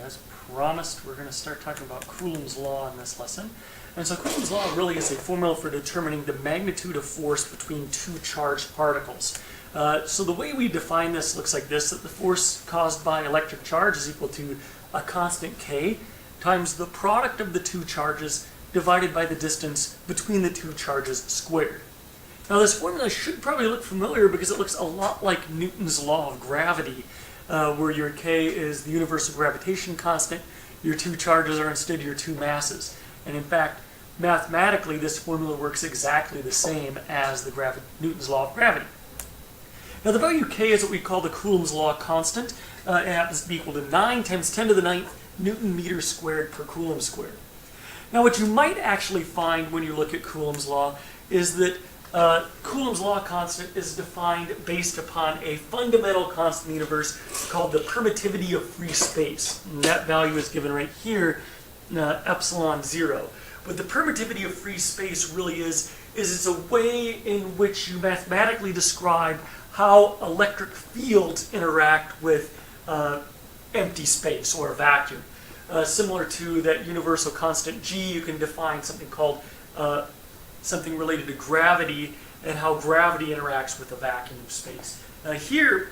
as promised, we're going to start talking about Coulomb's law in this lesson. And so Coulomb's law really is a formula for determining the magnitude of force between two charged particles. So the way we define this looks like this, that the force caused by electric charge is equal to a constant k times the product of the two charges divided by the distance between the two charges squared. Now this formula should probably look familiar because it looks a lot like Newton's law of gravity, where your k is the universal gravitation constant, your two charges are instead your two masses. And in fact, mathematically this formula works exactly the same as the Newton's law of gravity. Now the value k is what we call the Coulomb's law constant. It happens to be equal to 9 times 10 to the 9th Newton meters squared per Coulomb squared. Now what you might actually find when you look at Coulomb's law is that Coulomb's law constant is defined based upon a fundamental constant in the universe called the permittivity of free space. And that value is given right here, epsilon 0. What the permittivity of free space really is it's a way in which you mathematically describe how electric fields interact with empty space or a vacuum. Similar to that universal constant G, you can define something called something related to gravity and how gravity interacts with a vacuum of space. Here,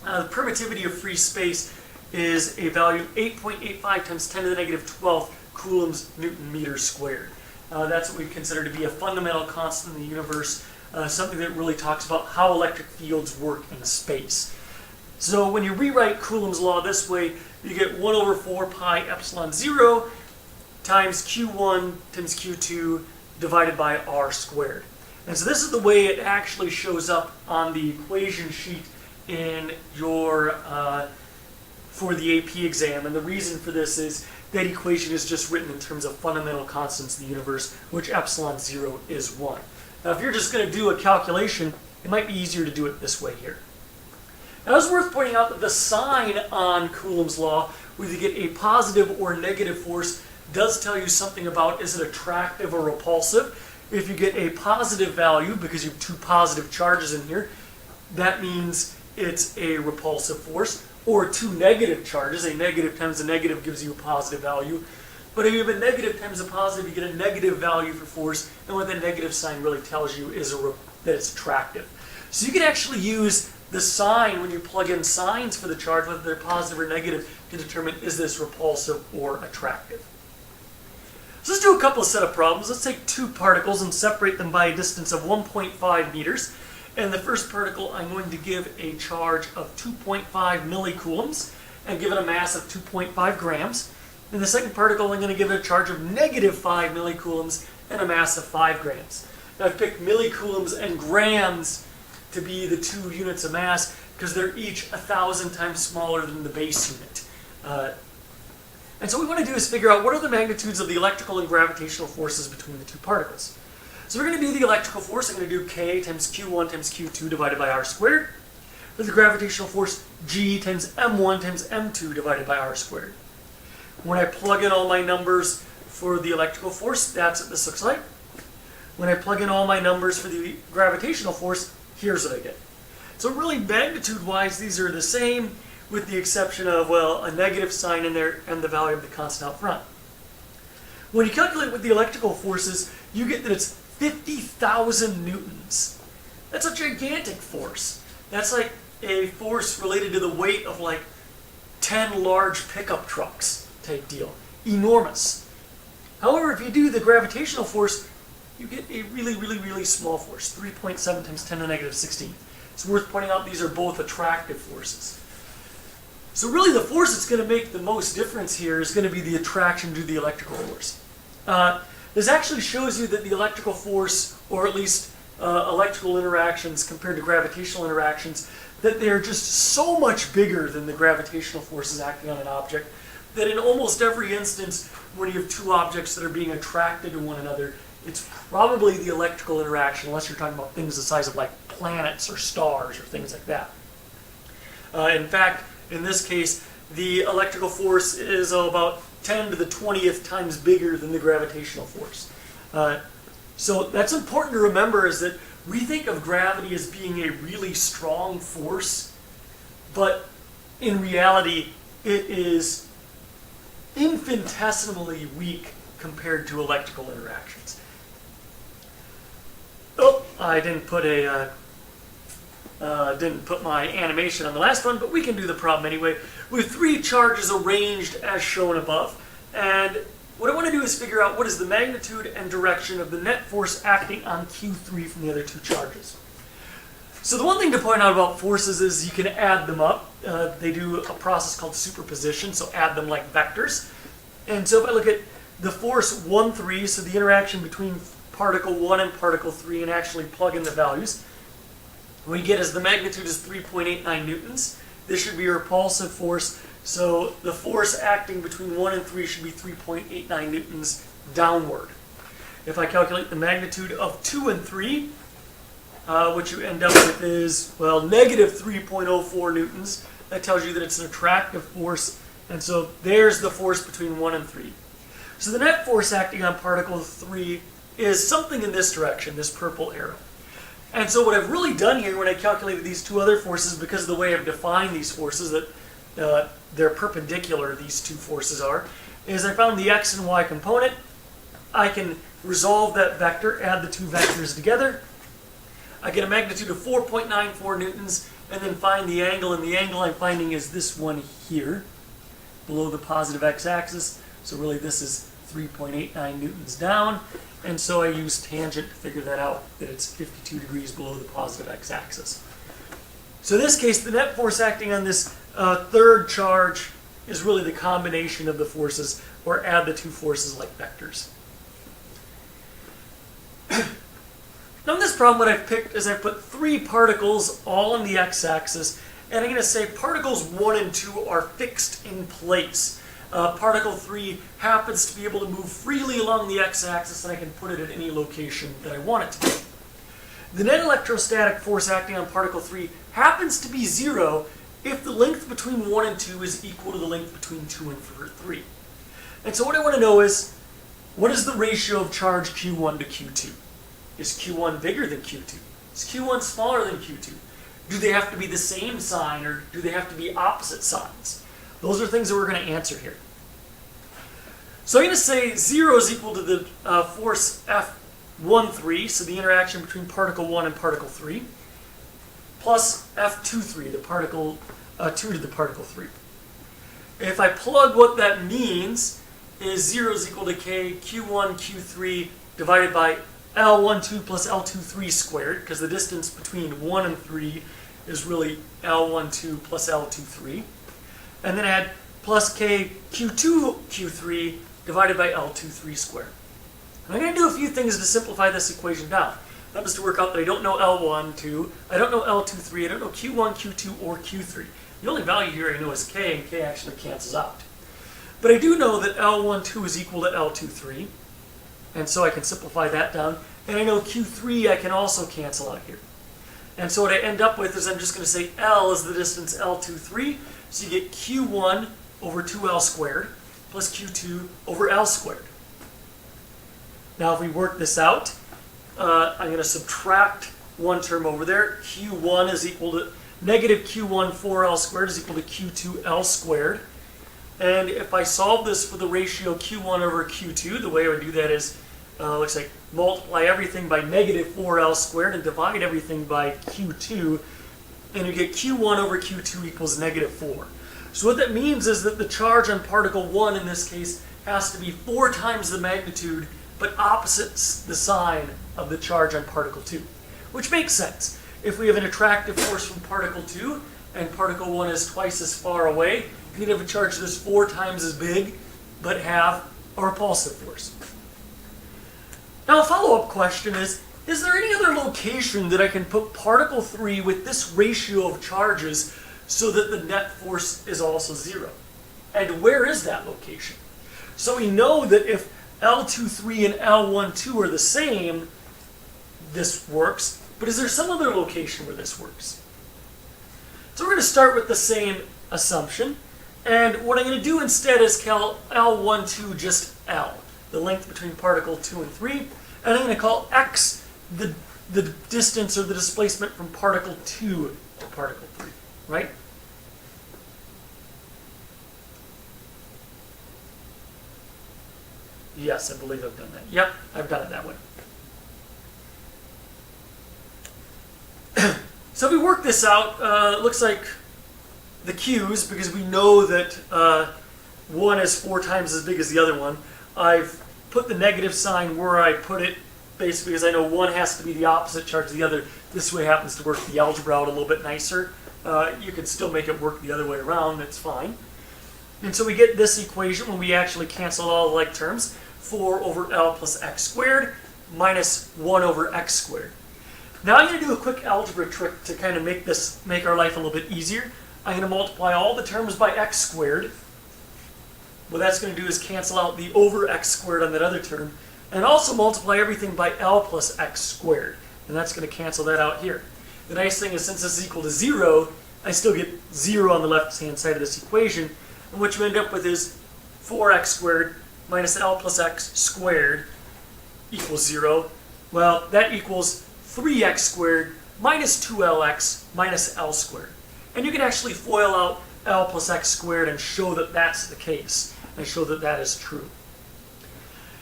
the permittivity of free space is a value of 8.85 times 10 to the negative 12 coulombs Newton meters squared. That's what we consider to be a fundamental constant in the universe, something that really talks about how electric fields work in space. So when you rewrite Coulomb's law this way, you get 1 over 4 pi epsilon 0 times q1 times q2 divided by r squared. And so this is the way it actually shows up on the equation sheet in your for the AP exam. And the reason for this is that equation is just written in terms of fundamental constants in the universe, which epsilon 0 is 1. Now if you're just going to do a calculation, it might be easier to do it this way here. Now it's worth pointing out that the sign on Coulomb's law, whether you get a positive or negative force, does tell you something about is it attractive or repulsive. If you get a positive value, because you have two positive charges in here, that means it's a repulsive force. Or two negative charges, a negative times a negative gives you a positive value. But if you have a negative times a positive, you get a negative value for force, and what the negative sign really tells you is that it's attractive. So you can actually use the sign when you plug in signs for the charge, whether they're positive or negative, to determine is this repulsive or attractive. So let's do a couple of set of problems. Let's take two particles and separate them by a distance of 1.5 meters. And the first particle, I'm going to give a charge of 2.5 millicoulombs and give it a mass of 2.5 grams. And the second particle, I'm going to give it a charge of negative 5 millicoulombs and a mass of 5 grams. Now I've picked millicoulombs and grams to be the two units of mass because they're each 1,000 times smaller than the base unit. And so what we want to do is figure out what are the magnitudes of the electrical and gravitational forces between the two particles. So we're going to do the electrical force. I'm going to do k times q1 times q2 divided by r squared. For the gravitational force, g times m1 times m2 divided by r squared. When I plug in all my numbers for the electrical force, that's what this looks like. When I plug in all my numbers for the gravitational force, here's what I get. So really, magnitude-wise, these are the same, with the exception of, well, a negative sign in there and the value of the constant out front. When you calculate with the electrical forces, you get that it's 50,000 newtons. That's a gigantic force. That's like a force related to the weight of like 10 large pickup trucks type deal. Enormous. However, if you do the gravitational force, you get a really, really, really small force, 3.7 times 10 to the negative 16. It's worth pointing out these are both attractive forces. So really the force that's going to make the most difference here is going to be the attraction to the electrical force. This actually shows you that the electrical force, or at least electrical interactions compared to gravitational interactions, that they're just so much bigger than the gravitational forces acting on an object, that in almost every instance when you have two objects that are being attracted to one another, it's probably the electrical interaction, unless you're talking about things the size of like planets or stars or things like that. In fact, in this case, the electrical force is about 10 to the 20th times bigger than the gravitational force. So that's important to remember, is that we think of gravity as being a really strong force, but in reality it is infinitesimally weak compared to electrical interactions. Oh, I didn't put my animation on the last one, but we can do the problem anyway. With 3 charges arranged as shown above, and what I want to do is figure out what is the magnitude and direction of the net force acting on Q3 from the other 2 charges. So the one thing to point out about forces is you can add them up. They do a process called superposition, so add them like vectors. And so if I look at the force 1, 3, so the interaction between particle 1 and particle 3, and actually plug in the values, what you get is the magnitude is 3.89 newtons. This should be a repulsive force, so the force acting between 1 and 3 should be 3.89 newtons downward. If I calculate the magnitude of 2 and 3, what you end up with is, well, negative 3.04 newtons. That tells you that it's an attractive force, and so there's the force between 1 and 3. So the net force acting on particle 3 is something in this direction, this purple arrow. And so what I've really done here when I calculated these 2 other forces, because of the way I've defined these forces, that they're perpendicular, these 2 forces are, is I found the x and y component. I can resolve that vector, add the 2 vectors together. I get a magnitude of 4.94 newtons, and then find the angle, and the angle I'm finding is this one here, below the positive x-axis. So really this is 3.89 newtons down, and so I use tangent to figure that out, that it's 52 degrees below the positive x-axis. So in this case, the net force acting on this 3rd charge is really the combination of the forces, or add the 2 forces like vectors. Now in this problem, what I've picked is I've put 3 particles all on the x-axis, and I'm going to say particles 1 and 2 are fixed in place. Particle 3 happens to be able to move freely along the x-axis, and I can put it at any location that I want it to be. The net electrostatic force acting on particle 3 happens to be 0 if the length between 1 and 2 is equal to the length between 2 and 3. And so what I want to know is, what is the ratio of charge Q1 to Q2? Is Q1 bigger than Q2? Is Q1 smaller than Q2? Do they have to be the same sign, or do they have to be opposite signs? Those are things that we're going to answer here. So I'm going to say 0 is equal to the force F13, so the interaction between particle 1 and particle 3, plus F23, the particle 2 to the particle 3. If I plug what that means, is 0 is equal to K Q1 Q3 divided by L12 plus L23 squared, because the distance between 1 and 3 is really L12 plus L23. And then add plus K Q2 Q3 divided by L23 squared. And I'm going to do a few things to simplify this equation down. That was to work out that I don't know L12, I don't know L23, I don't know Q1, Q2, or Q3. The only value here I know is K, and K actually cancels out. But I do know that L12 is equal to L23, and so I can simplify that down. And I know Q3 I can also cancel out here. And so what I end up with is I'm just going to say L is the distance L23, so you get Q1 over 2L squared plus Q2 over L squared. Now if we work this out, I'm going to subtract one term over there. Q1 is equal to negative Q1 4L squared is equal to Q2 L squared. And if I solve this for the ratio Q1 over Q2, the way I would do that is, looks like multiply everything by negative 4L squared and divide everything by Q2, and you get Q1 over Q2 equals negative 4. So what that means is that the charge on particle 1 in this case has to be 4 times the magnitude, but opposite the sign of the charge on particle 2, which makes sense. If we have an attractive force from particle 2 and particle 1 is twice as far away, you can have a charge that is 4 times as big, but have a repulsive force. Now a follow-up question is there any other location that I can put particle 3 with this ratio of charges so that the net force is also 0? And where is that location? So we know that if L23 and L12 are the same, this works, but is there some other location where this works? So we're going to start with the same assumption, and what I'm going to do instead is call L12 just L, the length between particle 2 and 3, and I'm going to call x the distance or the displacement from particle 2 to particle 3, right? Yes, I believe I've done that. Yep, I've done it that way. So if we work this out, it looks like the Q's, because we know that one is 4 times as big as the other one, I've put the negative sign where I put it, basically because I know one has to be the opposite charge of the other. This way happens to work the algebra out a little bit nicer. You can still make it work the other way around, that's fine. And so we get this equation when we actually cancel all the like terms, 4 over L plus x squared minus 1 over x squared. Now I'm going to do a quick algebra trick to kind of make our life a little bit easier. I'm going to multiply all the terms by x squared. What that's going to do is cancel out the over x squared on that other term, and also multiply everything by L plus x squared. And that's going to cancel that out here. The nice thing is, since this is equal to 0, I still get 0 on the left-hand side of this equation. And what you end up with is 4x squared minus L plus x squared equals 0. Well, that equals 3x squared minus 2lx minus L squared. And you can actually FOIL out L plus x squared and show that that's the case, and show that that is true.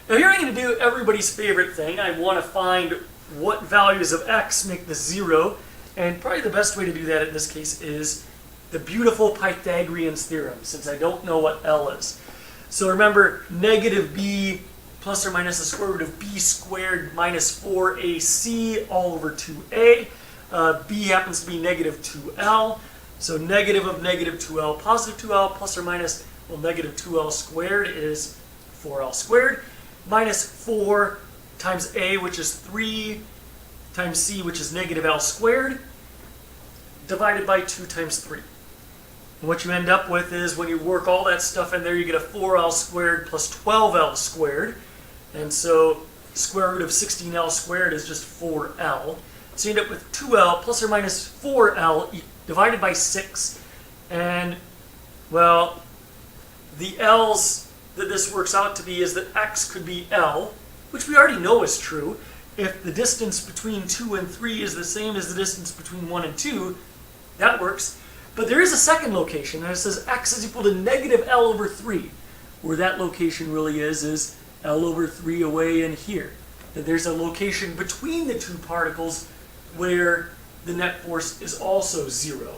Now here I'm going to do everybody's favorite thing. I want to find what values of x make this 0, and probably the best way to do that in this case is the beautiful Pythagorean's theorem, since I don't know what L is. So remember, negative b plus or minus the square root of b squared minus 4ac all over 2a. B happens to be negative 2l. So negative of negative 2l, positive 2l, plus or minus, well, negative 2l squared is 4l squared, minus 4 times a, which is 3, times c, which is negative l squared, divided by 2 times 3. And what you end up with is, when you work all that stuff in there, you get a 4l squared plus 12l squared. And so square root of 16l squared is just 4l. So you end up with 2l plus or minus 4l divided by 6. And, well, the l's that this works out to be is that x could be L, which we already know is true. If the distance between 2 and 3 is the same as the distance between 1 and 2, that works. But there is a second location, and it says x is equal to negative L over 3. Where that location really is L over 3 away in here. That there's a location between the two particles where the net force is also 0.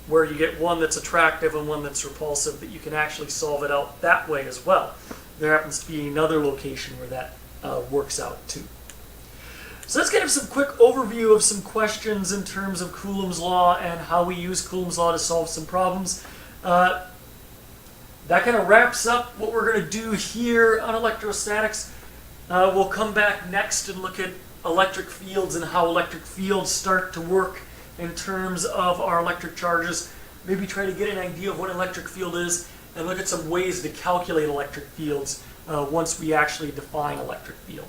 Where you get one that's attractive and one that's repulsive, that you can actually solve it out that way as well. There happens to be another location where that works out too. So let's get some quick overview of some questions in terms of Coulomb's law and how we use Coulomb's law to solve some problems. That kind of wraps up what we're going to do here on electrostatics. We'll come back next and look at electric fields and how electric fields start to work in terms of our electric charges. Maybe try to get an idea of what an electric field is and look at some ways to calculate electric fields once we actually define electric field.